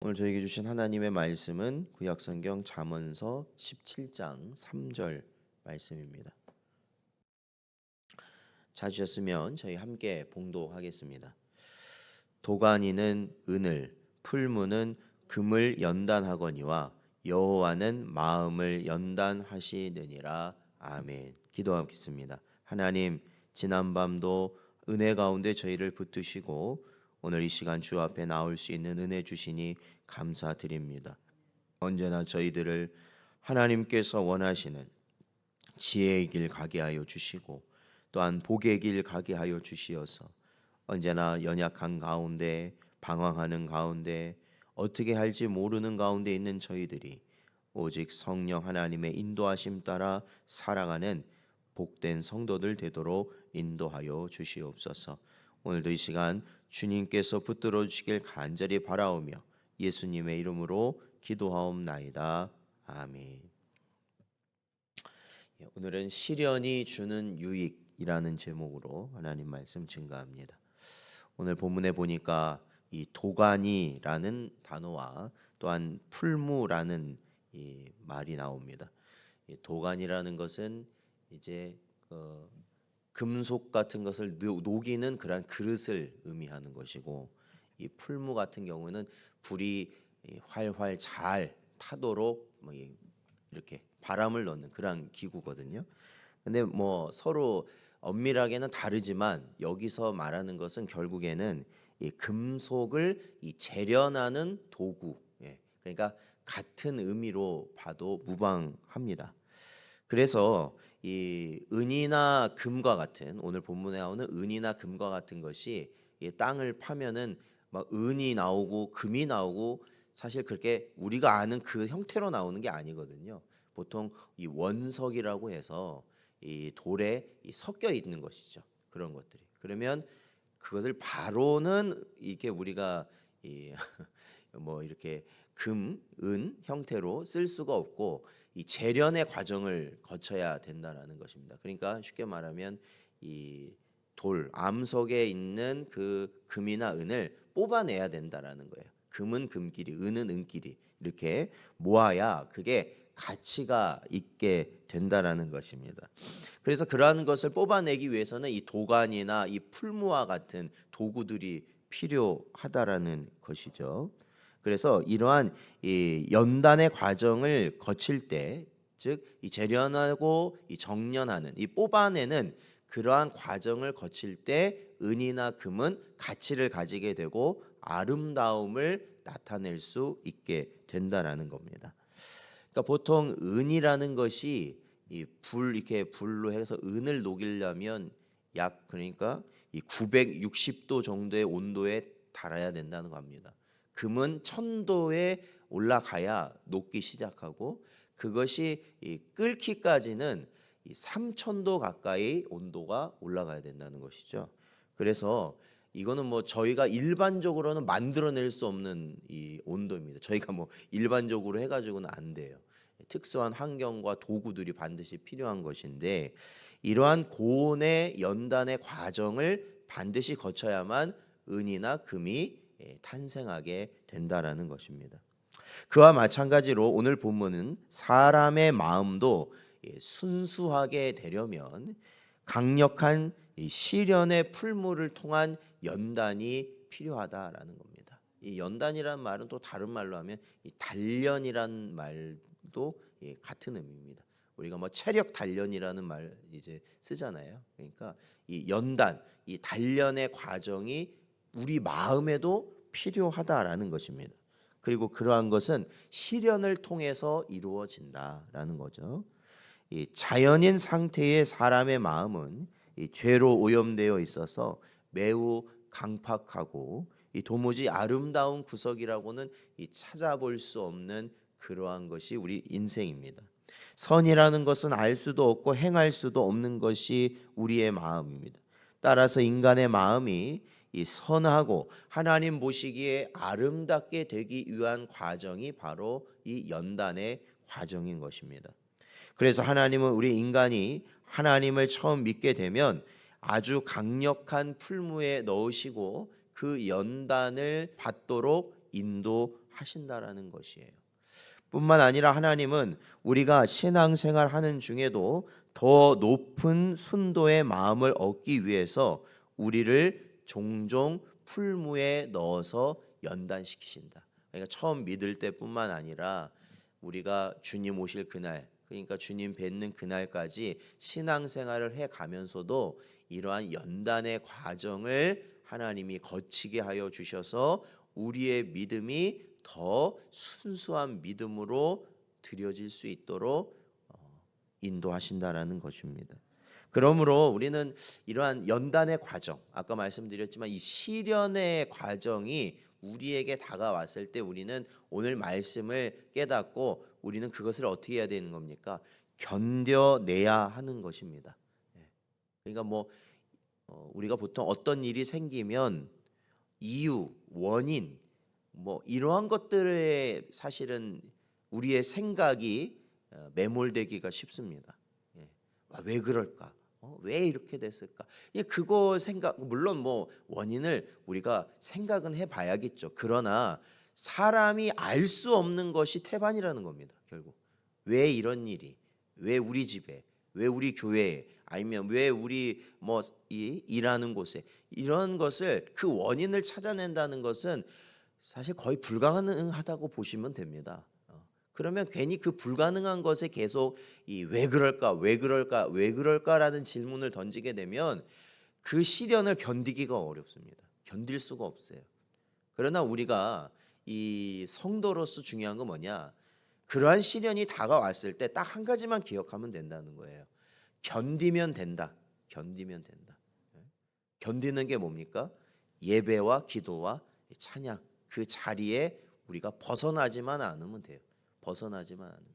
오늘 저에게 주신 하나님의 말씀은 구약성경 잠언서 17장 3절 말씀입니다. 찾으셨으면 저희 함께 봉독하겠습니다. 도가니는 은을, 풀무는 금을 연단하거니와 여호와는 마음을 연단하시느니라. 아멘. 기도하겠습니다. 하나님, 지난밤도 은혜 가운데 저희를 붙드시고 오늘 이 시간 주 앞에 나올 수 있는 은혜 주시니 감사드립니다. 언제나 저희들을 하나님께서 원하시는 지혜의 길 가게 하여 주시고 또한 복의 길 가게 하여 주시어서 언제나 연약한 가운데, 방황하는 가운데, 어떻게 할지 모르는 가운데 있는 저희들이 오직 성령 하나님의 인도하심 따라 살아가는 복된 성도들 되도록 인도하여 주시옵소서. 오늘도 이 시간 주님께서 붙들어 주시길 간절히 바라오며 예수님의 이름으로 기도하옵나이다. 아멘. 오늘은 시련이 주는 유익이라는 제목으로 하나님 말씀 증거합니다. 오늘 본문에 보니까 이 도가니라는 단어와 또한 풀무라는 이 말이 나옵니다. 이 도가니라는 것은 이제 금속 같은 것을 녹이는 그런 그릇을 의미하는 것이고, 이 풀무 같은 경우는 불이 활활 잘 타도록 이렇게 바람을 넣는 그런 기구거든요. 근데 서로 엄밀하게는 다르지만 여기서 말하는 것은 결국에는 이 금속을 재련하는 도구, 그러니까 같은 의미로 봐도 무방합니다. 그래서 이 은이나 금과 같은, 오늘 본문에 나오는 은이나 금과 같은 것이 이 땅을 파면은 막 은이 나오고 금이 나오고, 사실 그렇게 우리가 아는 그 형태로 나오는 게 아니거든요. 보통 이 원석이라고 해서 이 돌에 섞여 있는 것이죠. 그런 것들이. 그러면 그것을 바로는 이게 우리가 이렇게 금, 은 형태로 쓸 수가 없고 이 재련의 과정을 거쳐야 된다라는 것입니다. 그러니까 쉽게 말하면 이 암석에 있는 그 금이나 은을 뽑아내야 된다라는 거예요. 금은 금끼리, 은은 은끼리 이렇게 모아야 그게 가치가 있게 된다라는 것입니다. 그래서 그러한 것을 뽑아내기 위해서는 이 도관이나 이 풀무와 같은 도구들이 필요하다라는 것이죠. 그래서 이러한 이 연단의 과정을 거칠 때, 즉 이 재련하고 이 정련하는, 이 뽑아내는 그러한 과정을 거칠 때 은이나 금은 가치를 가지게 되고 아름다움을 나타낼 수 있게 된다라는 겁니다. 그러니까 보통 은이라는 것이 이렇게 불로 해서 은을 녹이려면 그러니까 이 960도 정도의 온도에 달아야 된다는 겁니다. 금은 1000도에 올라가야 녹기 시작하고, 그것이 끓기까지는 3000도 가까이 온도가 올라가야 된다는 것이죠. 그래서 이거는 저희가 일반적으로는 만들어낼 수 없는 이 온도입니다. 저희가 일반적으로 해가지고는 안 돼요. 특수한 환경과 도구들이 반드시 필요한 것인데, 이러한 고온의 연단의 과정을 반드시 거쳐야만 은이나 금이 탄생하게 된다라는 것입니다. 그와 마찬가지로 오늘 본문은 사람의 마음도 순수하게 되려면 강력한 시련의 풀무를 통한 연단이 필요하다라는 겁니다. 이 연단이라는 말은 또 다른 말로 하면 이 단련이라는 말도 같은 의미입니다. 우리가 체력 단련이라는 말 이제 쓰잖아요. 그러니까 이 연단, 이 단련의 과정이 우리 마음에도 필요하다라는 것입니다. 그리고 그러한 것은 시련을 통해서 이루어진다라는 거죠. 이 자연인 상태의 사람의 마음은 이 죄로 오염되어 있어서 매우 강팍하고 도무지 아름다운 구석이라고는 찾아볼 수 없는 그러한 것이 우리 인생입니다. 선이라는 것은 알 수도 없고 행할 수도 없는 것이 우리의 마음입니다. 따라서 인간의 마음이 이 선하고 하나님 보시기에 아름답게 되기 위한 과정이 바로 이 연단의 과정인 것입니다. 그래서 하나님은 우리 인간이 하나님을 처음 믿게 되면 아주 강력한 풀무에 넣으시고 그 연단을 받도록 인도하신다라는 것이에요. 뿐만 아니라 하나님은 우리가 신앙생활 하는 중에도 더 높은 순도의 마음을 얻기 위해서 우리를 종종 풀무에 넣어서 연단시키신다. 그러니까 처음 믿을 때뿐만 아니라 우리가 주님 오실 그날, 그러니까 주님 뵙는 그날까지 신앙생활을 해 가면서도 이러한 연단의 과정을 하나님이 거치게 하여 주셔서 우리의 믿음이 더 순수한 믿음으로 드려질 수 있도록 인도하신다라는 것입니다. 그러므로 우리는 이러한 연단의 과정, 아까 말씀드렸지만 이 시련의 과정이 우리에게 다가왔을 때 우리는 오늘 말씀을 깨닫고 우리는 그것을 어떻게 해야 되는 겁니까? 견뎌내야 하는 것입니다. 그러니까 우리가 보통 어떤 일이 생기면 이유, 원인 이러한 것들에 사실은 우리의 생각이 매몰되기가 쉽습니다. 왜 그럴까? 왜 이렇게 됐을까? 그거 생각 물론 원인을 우리가 생각은 해봐야겠죠. 그러나 사람이 알 수 없는 것이 태반이라는 겁니다. 결국 왜 이런 일이, 왜 우리 집에, 왜 우리 교회에, 아니면 왜 우리 일하는 곳에 이런 것을 그 원인을 찾아낸다는 것은 사실 거의 불가능하다고 보시면 됩니다. 그러면 괜히 그 불가능한 것에 계속 왜 그럴까, 왜 그럴까, 왜 그럴까라는 질문을 던지게 되면 그 시련을 견디기가 어렵습니다. 견딜 수가 없어요. 그러나 우리가 이 성도로서 중요한 건 뭐냐? 그러한 시련이 다가왔을 때 딱 한 가지만 기억하면 된다는 거예요. 견디면 된다. 견디면 된다. 견디는 게 뭡니까? 예배와 기도와 찬양. 그 자리에 우리가 벗어나지만 않으면 돼요. 벗어나지만 않으면.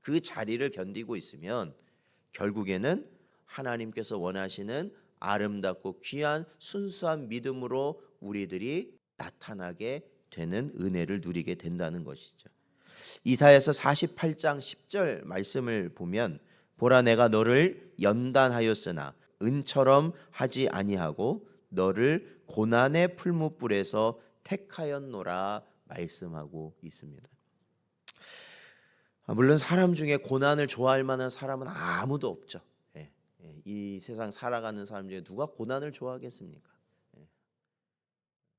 그 자리를 견디고 있으면 결국에는 하나님께서 원하시는 아름답고 귀한 순수한 믿음으로 우리들이 나타나게 되는 은혜를 누리게 된다는 것이죠. 이사야서 48장 10절 말씀을 보면 보라 내가 너를 연단하였으나 은처럼 하지 아니하고 너를 고난의 풀무불에서 택하였노라 말씀하고 있습니다. 물론 사람 중에 고난을 좋아할 만한 사람은 아무도 없죠. 이 세상 살아가는 사람 중에 누가 고난을 좋아하겠습니까?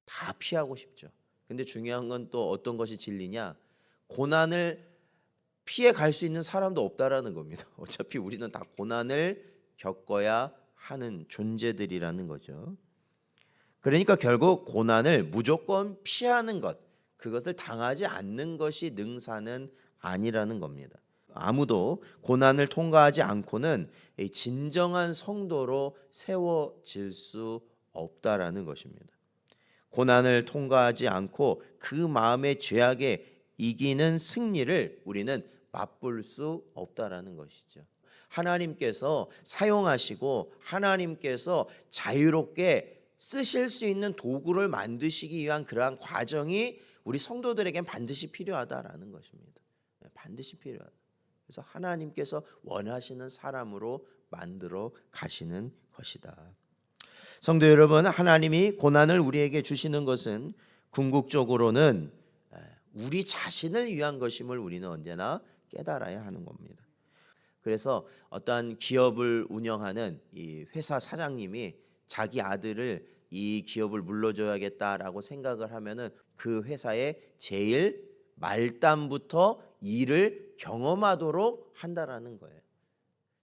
다 피하고 싶죠. 근데 중요한 건 또 어떤 것이 진리냐? 고난을 피해 갈 수 있는 사람도 없다라는 겁니다. 어차피 우리는 다 고난을 겪어야 하는 존재들이라는 거죠. 그러니까 결국 고난을 무조건 피하는 것, 그것을 당하지 않는 것이 능사는 아니라는 겁니다. 아무도 고난을 통과하지 않고는 진정한 성도로 세워질 수 없다라는 것입니다. 고난을 통과하지 않고 그 마음의 죄악에 이기는 승리를 우리는 맛볼 수 없다라는 것이죠. 하나님께서 사용하시고 하나님께서 자유롭게 쓰실 수 있는 도구를 만드시기 위한 그러한 과정이 우리 성도들에겐 반드시 필요하다라는 것입니다. 반드시 필요하다. 그래서 하나님께서 원하시는 사람으로 만들어 가시는 것이다. 성도 여러분, 하나님이 고난을 우리에게 주시는 것은 궁극적으로는 우리 자신을 위한 것임을 우리는 언제나 깨달아야 하는 겁니다. 그래서 어떠한 기업을 운영하는 이 회사 사장님이 자기 아들을 이 기업을 물려줘야겠다라고 생각을 하면은 그 회사에 제일 말단부터 일을 경험하도록 한다라는 거예요.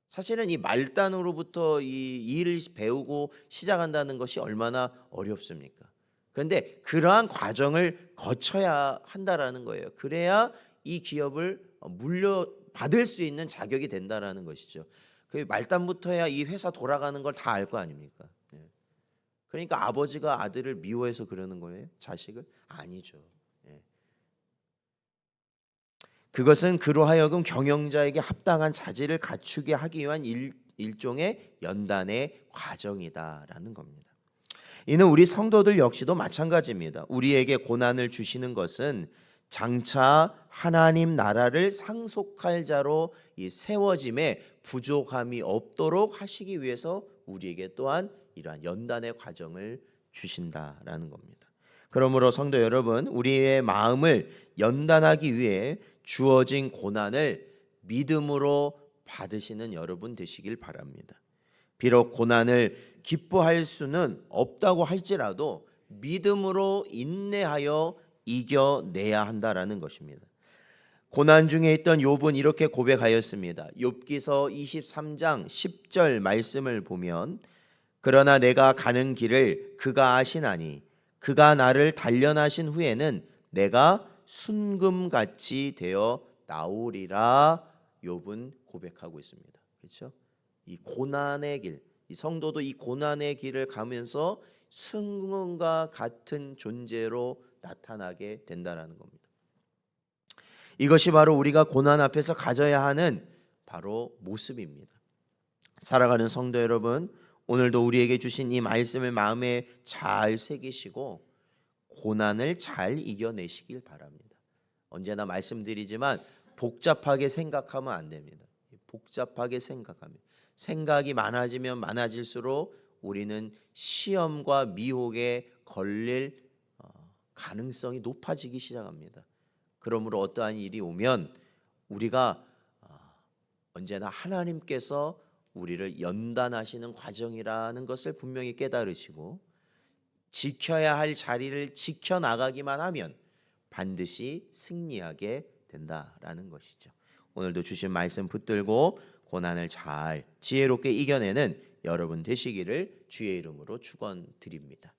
사실은 이 말단으로부터 이 일을 배우고 시작한다는 것이 얼마나 어렵습니까? 그런데 그러한 과정을 거쳐야 한다라는 거예요. 그래야 이 기업을 물려받을 수 있는 자격이 된다라는 것이죠. 그 말단부터야 이 회사 돌아가는 걸 다 알 거 아닙니까? 그러니까 아버지가 아들을 미워해서 그러는 거예요? 자식을? 아니죠. 그것은 그로 하여금 경영자에게 합당한 자질을 갖추게 하기 위한 일종의 연단의 과정이다라는 겁니다. 이는 우리 성도들 역시도 마찬가지입니다. 우리에게 고난을 주시는 것은 장차 하나님 나라를 상속할 자로 이 세워짐에 부족함이 없도록 하시기 위해서 우리에게 또한 이러한 연단의 과정을 주신다라는 겁니다. 그러므로 성도 여러분, 우리의 마음을 연단하기 위해 주어진 고난을 믿음으로 받으시는 여러분 되시길 바랍니다. 비록 고난을 기뻐할 수는 없다고 할지라도 믿음으로 인내하여 이겨내야 한다라는 것입니다. 고난 중에 있던 욥은 이렇게 고백하였습니다. 욥기서 23장 10절 말씀을 보면 그러나 내가 가는 길을 그가 아시나니 그가 나를 단련하신 후에는 내가 순금같이 되어 나오리라. 욥은 고백하고 있습니다. 그렇죠? 이 고난의 길, 이 성도도 이 고난의 길을 가면서 순금과 같은 존재로 나타나게 된다라는 겁니다. 이것이 바로 우리가 고난 앞에서 가져야 하는 바로 모습입니다. 살아가는 성도 여러분, 오늘도 우리에게 주신 이 말씀을 마음에 잘 새기시고 고난을 잘 이겨내시길 바랍니다. 언제나 말씀드리지만 복잡하게 생각하면 안 됩니다. 복잡하게 생각하면 생각이 많아지면 많아질수록 우리는 시험과 미혹에 걸릴 가능성이 높아지기 시작합니다. 그러므로 어떠한 일이 오면 우리가 언제나 하나님께서 우리를 연단하시는 과정이라는 것을 분명히 깨달으시고 지켜야 할 자리를 지켜나가기만 하면 반드시 승리하게 된다라는 것이죠. 오늘도 주신 말씀 붙들고 고난을 잘 지혜롭게 이겨내는 여러분 되시기를 주의 이름으로 축원드립니다.